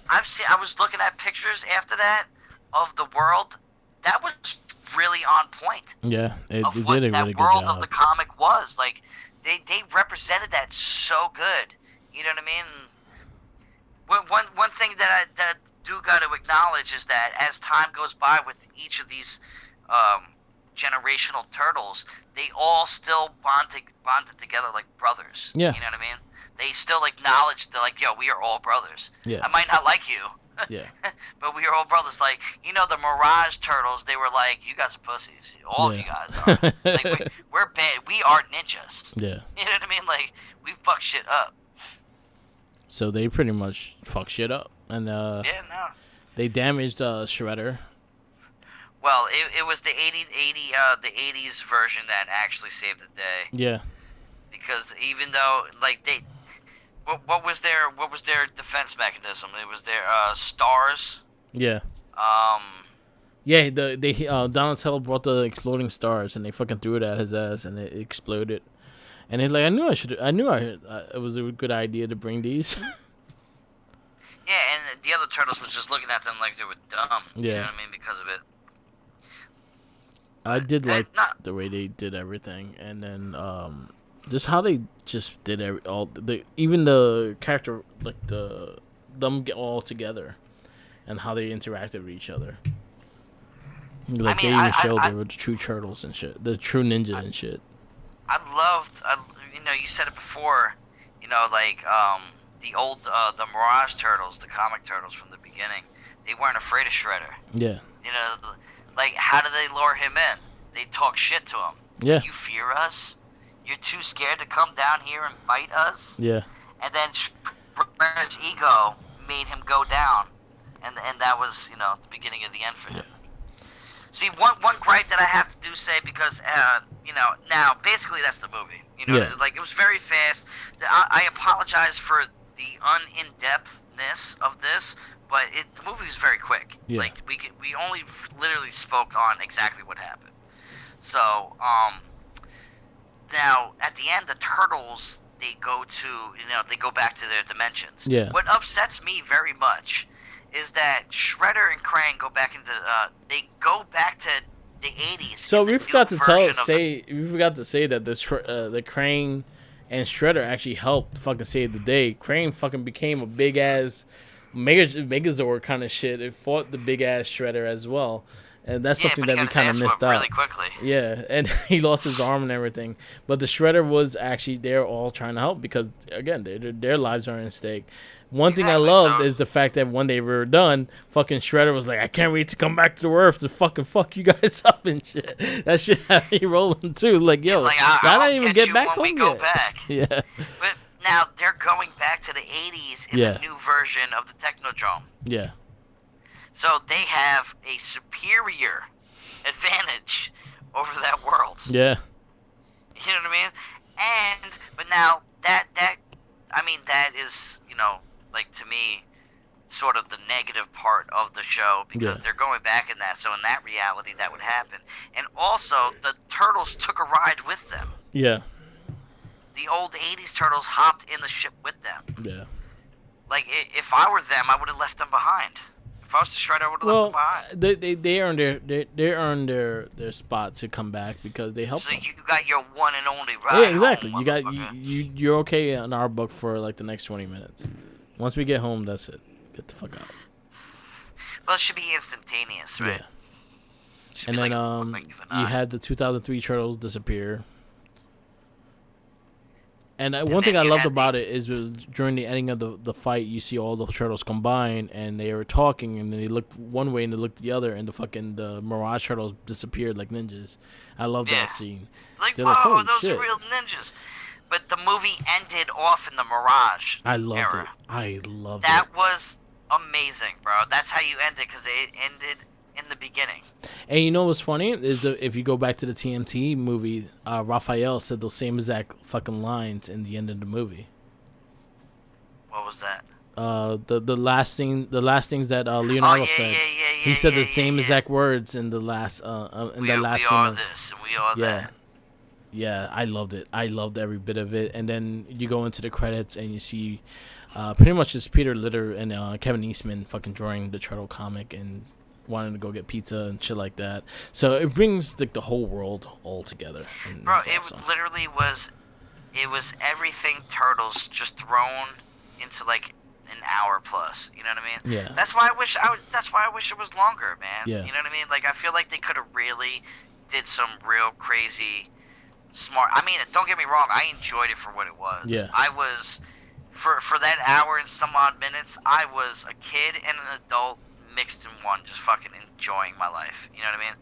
I was looking at pictures after that of the world. That was really on point. Yeah, it of did what a really that good world job. of the comic was. Like, they represented that so good. You know what I mean? One thing that I do got to acknowledge is that as time goes by with each of these generational turtles, they all still bonded together like brothers. Yeah. You know what I mean? They still acknowledge, they're like, yo, we are all brothers. Yeah. I might not like you. Yeah. But we are all brothers. Like, you know, the Mirage Turtles, they were like, you guys are pussies. All of you guys are. Like, we're bad. We are ninjas. Yeah. You know what I mean? Like, we fuck shit up. So they pretty much fuck shit up. And no. they damaged Shredder. Well, it was the 80s version that actually saved the day. Yeah. Because even though, like, what was their defense mechanism? It was their stars. Yeah. Yeah, Donatello brought the exploding stars and they fucking threw it at his ass and it exploded. And he's like, I knew it was a good idea to bring these. Yeah, and the other turtles was just looking at them like they were dumb. Yeah. You know what I mean? Because of it. I did like the way they did everything, and then just how they just did even the character, like them get all together, and how they interacted with each other. Like, they even showed they were the true turtles and shit, the true ninja and shit. You know, you said it before, you know, like the old the Mirage Turtles, the comic turtles from the beginning, they weren't afraid of Shredder. Yeah. You know, like, how do they lure him in? They talk shit to him. Yeah. You fear us? You're too scared to come down here and fight us? Yeah. And then Shredder's ego made him go down, and that was, you know, the beginning of the end for him. Yeah. See, one gripe that I have to say, because you know, now basically that's the movie. You know, like, it was very fast. I apologize for the in-depthness of this, but the movie was very quick. Yeah. Like, we only literally spoke on exactly what happened. So now at the end, the turtles, they go back to their dimensions. Yeah. What upsets me very much is that Shredder and Krang go back to the 80s. So we forgot to say that the Krang and Shredder actually helped fucking save the day. Krang fucking became a big ass Megazord kind of shit. It fought the big ass Shredder as well, and that's something that we kind of missed out. Really quickly. Yeah, and he lost his arm and everything. But the Shredder was actually there, all trying to help, because again, their lives are in stake. One thing I loved is the fact that when they were done, fucking Shredder was like, I can't wait to come back to the Earth to fucking fuck you guys up and shit. That shit had me rolling too. Like, yo, I didn't even get back home yet. Back. Yeah. But now they're going back to the 80s in the new version of the Technodrome. Yeah. So they have a superior advantage over that world. Yeah. You know what I mean? But now that is, you know, like, to me, sort of the negative part of the show, because they're going back in that. So in that reality, that would happen. And also, the Turtles took a ride with them. Yeah. The old 80s Turtles hopped in the ship with them. Yeah. Like, if I were them, I would have left them behind. If I was the Shredder, I would have left them behind. They earned their spot to come back because they helped them. So you got your one and only ride. Yeah, exactly. Home, you're okay in our book for like the next 20 minutes. Once we get home, that's it. Get the fuck out. Well, it should be instantaneous, right? Should And be then like a blink of an you eye. had the 2003 Turtles disappear. And one And thing then I you loved had the about it is during the ending of the fight, you see all the turtles combine, and they were talking, and then they looked one way and they looked the other, and the Mirage Turtles disappeared like ninjas. I love yeah, that scene. like They're like, whoa, holy those are shit! real ninjas. But the movie ended off in the Mirage I loved it. era. I loved That it. was amazing, bro. That's how you end it because it ended in the beginning. And you know what's funny is if you go back to the TMT movie, Raphael said those same exact fucking lines in the end of the movie. What was that? The last things that Oh Leonardo yeah, said, yeah, yeah, he yeah, said yeah, the yeah, same yeah. exact words in the last We scene. are this and we are Yeah, that. yeah, I loved it. I loved every bit of it. And then you go into the credits and you see, pretty much it's Peter Litter and Kevin Eastman fucking drawing the Turtle comic and wanting to go get pizza and shit like that. So it brings like the whole world all together. And Bro, it's awesome. it literally was. It was everything Turtles just thrown into like an hour plus. You know what I mean? Yeah. That's why I wish That's why I wish it was longer, man. Yeah. You know what I mean? Like I feel like they could have really did some real crazy, smart. I mean, don't get me wrong. I enjoyed it for what it was. Yeah. I was for that hour and some odd minutes. I was a kid and an adult mixed in one, just fucking enjoying my life. You know what I mean?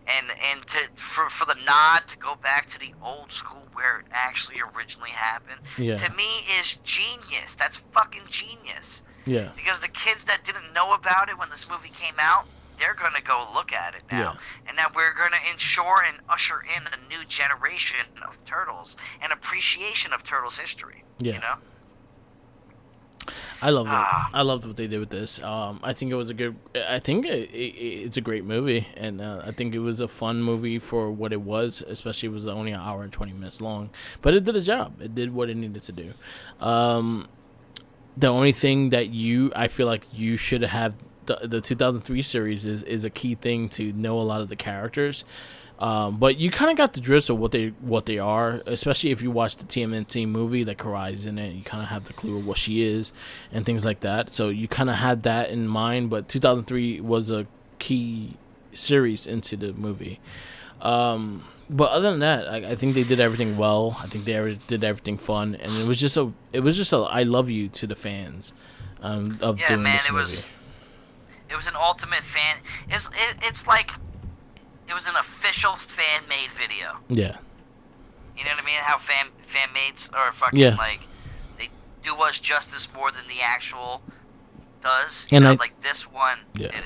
And for the nod to go back to the old school where it actually originally happened, Yeah. to me is genius. That's fucking genius. Yeah. Because the kids that didn't know about it when this movie came out, they're gonna go look at it now. Yeah. And now we're gonna ensure and usher in a new generation of Turtles and appreciation of Turtles history. Yeah. You know? I loved it. Ah. I loved what they did with this. I think it was a good. I think it's a great movie, and I think it was a fun movie for what it was. Especially it was only an hour and 20 minutes long, but it did a job. It did what it needed to do. The only thing that I feel like you should have the 2003 series is a key thing to know a lot of the characters. But you kind of got the drift of what they are, especially if you watch the TMNT movie, like Karai's in it. You kind of have the clue of what she is and things like that. So you kind of had that in mind. But 2003 was a key series into the movie. But other than that, I think they did everything well. I think they did everything fun, and it was just a I love you to the fans of doing this movie. It was an ultimate fan. It's like. It was an official fan-made video. Yeah. You know what I mean? How fan-mates are fucking like they do us justice more than the actual does. You know, like this one did it.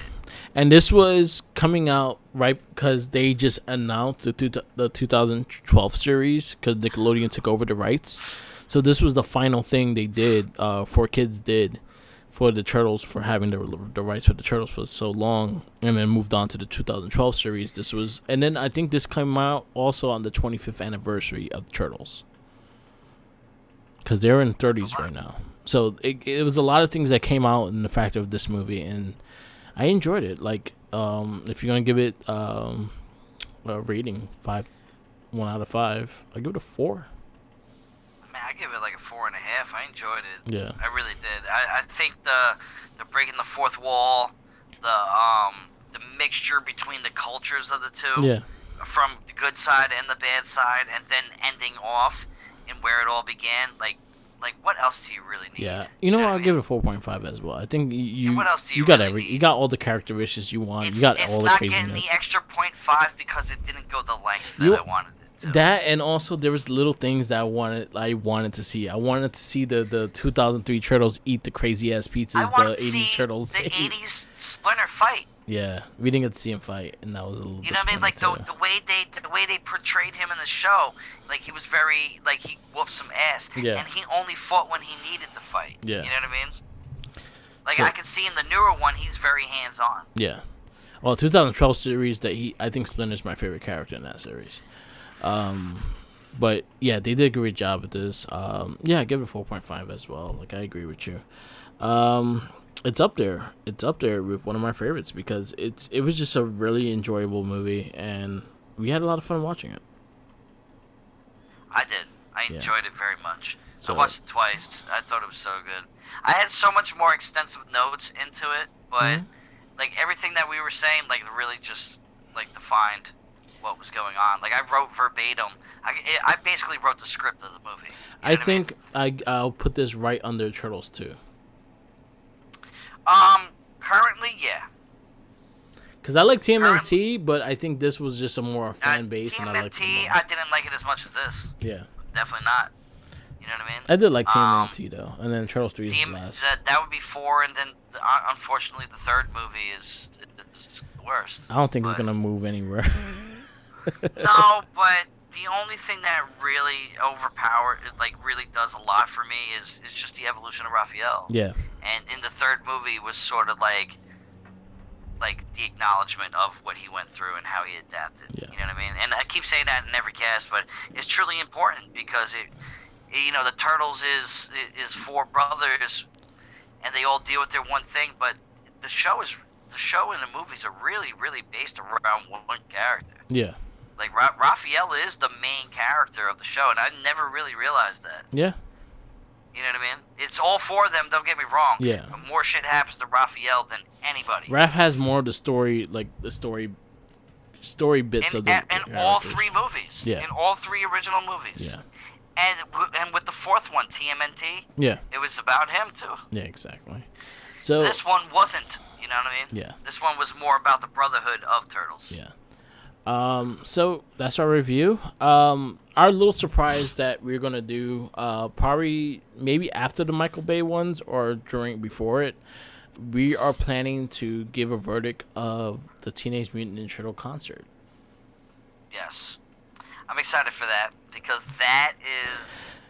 And this was coming out right because they just announced the 2012 series because Nickelodeon took over the rights. So this was the final thing they did. 4Kids did. For the Turtles, for having the rights for the Turtles for so long, and then moved on to the 2012 series. And then I think this came out also on the 25th anniversary of the Turtles, because they're in 30s right now. So it was a lot of things that came out in the fact of this movie, and I enjoyed it. Like, if you're gonna give it a rating, 1 out of 5, I give it a 4. I give it like a 4.5. I enjoyed it. Yeah, I really did. I think the breaking the fourth wall, the mixture between the cultures of the two, yeah, from the good side and the bad side, and then ending off and where it all began. Like what else do you really need? yeah. You know, I'll give it a 4.5 as well. I think what else do you got really need? You got all the characteristics you want. You got all the craziness. It's not getting the extra 0.5 because it didn't go the length that I wanted. That, and also there was little things that I wanted to see. I wanted to see the 2003 Turtles eat the crazy ass pizzas. The 80s Turtles. The 80s Splinter fight. Yeah, we didn't get to see him fight, and that was a little. You know what I mean? Like the way they portrayed him in the show, like he was very like he whooped some ass. Yeah. And he only fought when he needed to fight. Yeah. You know what I mean? Like So, I can see in the newer one, he's very hands on. Yeah. Well, 2012 series I think Splinter's my favorite character in that series. But yeah, they did a great job with this. Yeah, I give it a 4.5 as well. Like, I agree with you. It's up there. It's up there with one of my favorites because it was just a really enjoyable movie, and we had a lot of fun watching it. I did. I enjoyed it very much. So, I watched it twice. I thought it was so good. I had so much more extensive notes into it, but like everything that we were saying, like really just like defined what was going on. Like I wrote verbatim. I basically wrote the script of the movie. You know I what I mean? think I'll put this right under Turtles 2. Currently, yeah. Because I like Currently, TMNT, but I think this was just a more fan base, and I like it TMNT, more. I didn't like it as much as this. Yeah. Definitely not. You know what I mean? I did like TMNT, though. And then Turtles 3 is the Team last. that would be 4, and then unfortunately the third movie is the worst. I don't think it's But- going to move anywhere. No, but the only thing that really really does a lot for me is just the evolution of Raphael. Yeah. And in the third movie was sort of like the acknowledgement of what he went through and how he adapted. Yeah. You know what I mean? And I keep saying that in every cast, but it's truly important because the Turtles is 4 brothers, and they all deal with their one thing. But the show and the movies are really, really based around one character. Yeah. Like Raphael is the main character of the show, and I never really realized that. Yeah. You know what I mean? It's all 4 of them. Don't get me wrong. Yeah. But more shit happens to Raphael than anybody. Raph has more of the story, like the story bits of the in all 3 movies. Yeah. In all 3 original movies. Yeah. And with the 4th one, TMNT, Yeah. it was about him too. Yeah, exactly. So This one wasn't. You know what I mean? Yeah. This one was more about the brotherhood of turtles. Yeah. So that's our review. Our little surprise that we're gonna do, probably maybe after the Michael Bay ones or before it, we are planning to give a verdict of the Teenage Mutant Ninja Turtle concert. Yes. I'm excited for that because that is.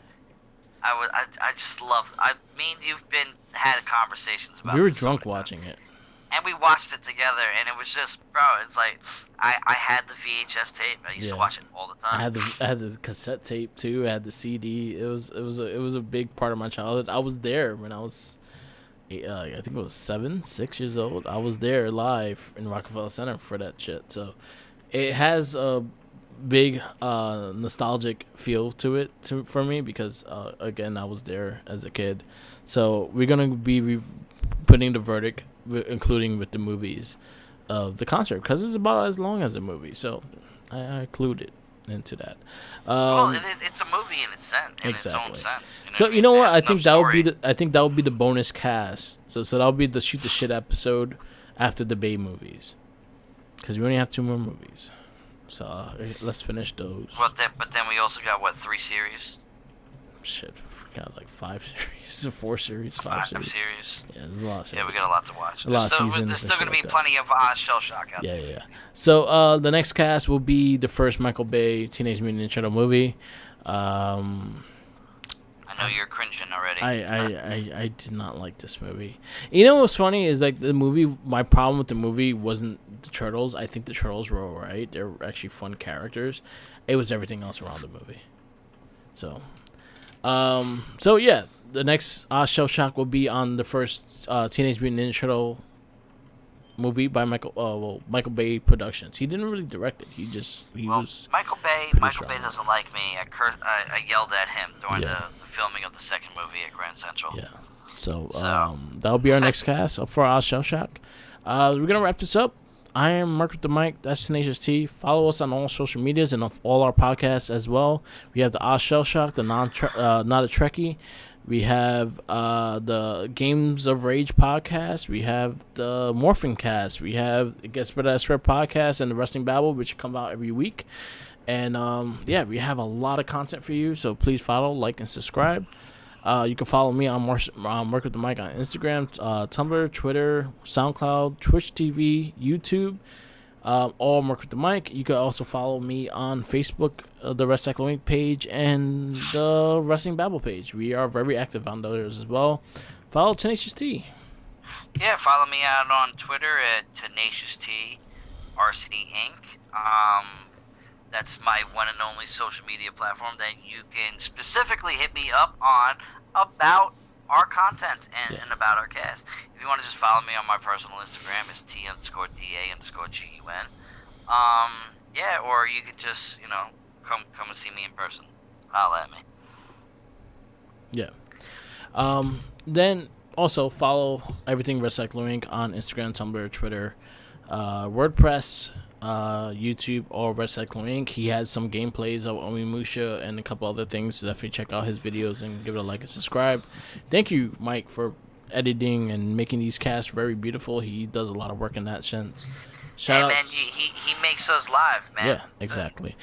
I just love. Me and you've had conversations about. We were this so drunk many times. watching it. And we watched it together, and it was just, bro. It's like I had the VHS tape. I used to watch it all the time. I had the cassette tape too. I had the CD. It was a big part of my childhood. I was there when I was, I think it was 6 years old. I was there live in Rockefeller Center for that shit. So it has a big nostalgic feel to it for me because again I was there as a kid. So we're gonna be putting the verdict, including with the movies of the concert, because it's about as long as a movie, so I included into that. Well, it's a movie in its sense, Exactly. its own sense. So you know what? I think that would be the bonus cast. So that'll be the shoot the shit episode after the Bay movies, because we only have 2 more movies. So let's finish those. But then we also got 3 series. Shit, we got like 5 series, 4 series, 5 series. Yeah, there's a lot of series. Yeah, we got a lot to watch. A lot of seasons. There's still going to be like plenty of shell shock out there. Yeah. So the next cast will be the first Michael Bay Teenage Mutant Ninja Turtle movie. I know you're cringing already. I did not like this movie. You know what's funny is like the movie. My problem with the movie wasn't the Turtles. I think the Turtles were alright. They're actually fun characters. It was everything else around the movie. So yeah, the next Shell Shock will be on the first Teenage Mutant Ninja Turtle movie by Michael Bay Productions. He didn't really direct it. He was Michael Bay. pretty Michael Bay strong. doesn't like me. I yelled at him during the filming of the second movie at Grand Central. Yeah. So that'll be our next cast for our Shell Shock. We're gonna wrap this up. I am Mark with the Mic. That's Tenacious T. Follow us on all social medias and all our podcasts as well. We have the Shell Shock, the Not a Trekkie. We have the Games of Rage podcast. We have the Morphin Cast. We have the Get Spread That Spread podcast and the Wrestling Babble, which come out every week. And we have a lot of content for you. So please follow, like, and subscribe. You can follow me on Mark with the Mic on Instagram, Tumblr, Twitter, SoundCloud, Twitch TV, YouTube. All Mark with the Mic. You can also follow me on Facebook, the Wrestling Link page, and the Wrestling Babble page. We are very active on those as well. Follow Tenacious T. Yeah, follow me out on Twitter at Tenacious T RC Inc. That's my one and only social media platform that you can specifically hit me up on about our content and about our cast. If you want to just follow me on my personal Instagram, it's T_DA_GUN. Or you could just, come and see me in person. Holla at me. Yeah. Then also follow everything Recycler Inc. on Instagram, Tumblr, Twitter, WordPress, YouTube, or Red Cyclone Inc. He has some gameplays of Onimusha and a couple other things. So definitely check out his videos and give it a like and subscribe. Thank you, Mike, for editing and making these casts very beautiful. He does a lot of work in that sense. Hey Shout man, outs. he makes us live, man. Yeah, exactly.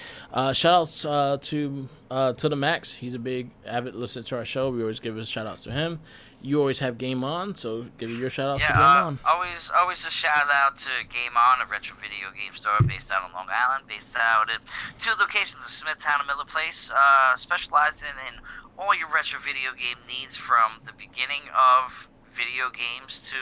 Shout outs to the Max. He's a big avid listener to our show. We always give his shout outs to him. You always have Game On, so give your shout outs to Game On. Always a shout out to Game On, a retro video game store based out on Long Island, based out in 2 locations in Smithtown and Miller Place, specializing in all your retro video game needs from the beginning of video games to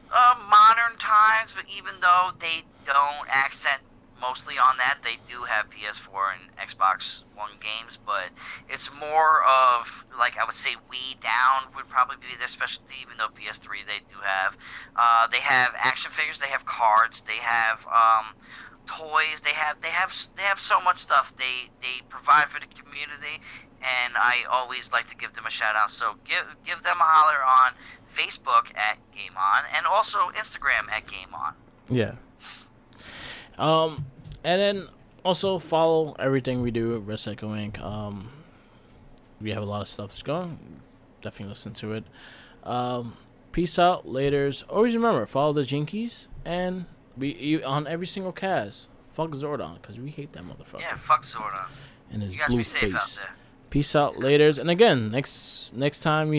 modern times. But even though they don't accent mostly on that, they do have PS4 and Xbox One games, but it's more of, like, I would say Wii down would probably be their specialty, even though PS3 they do have. They have action figures, they have cards, they have toys, they have so much stuff. They provide for the community, and I always like to give them a shout out. So give them a holler on Facebook at Game On, and also Instagram at Game On. Yeah. And then also follow everything we do at Red Psycho Inc. We have a lot of stuff that's going. Definitely listen to it. Peace out, laters. Always remember, follow the Jinkies, and on every single cast. Fuck Zordon, because we hate that motherfucker. Yeah, fuck Zordon. And his You guys blue be safe face. out there. Peace out, laters. And again, next time you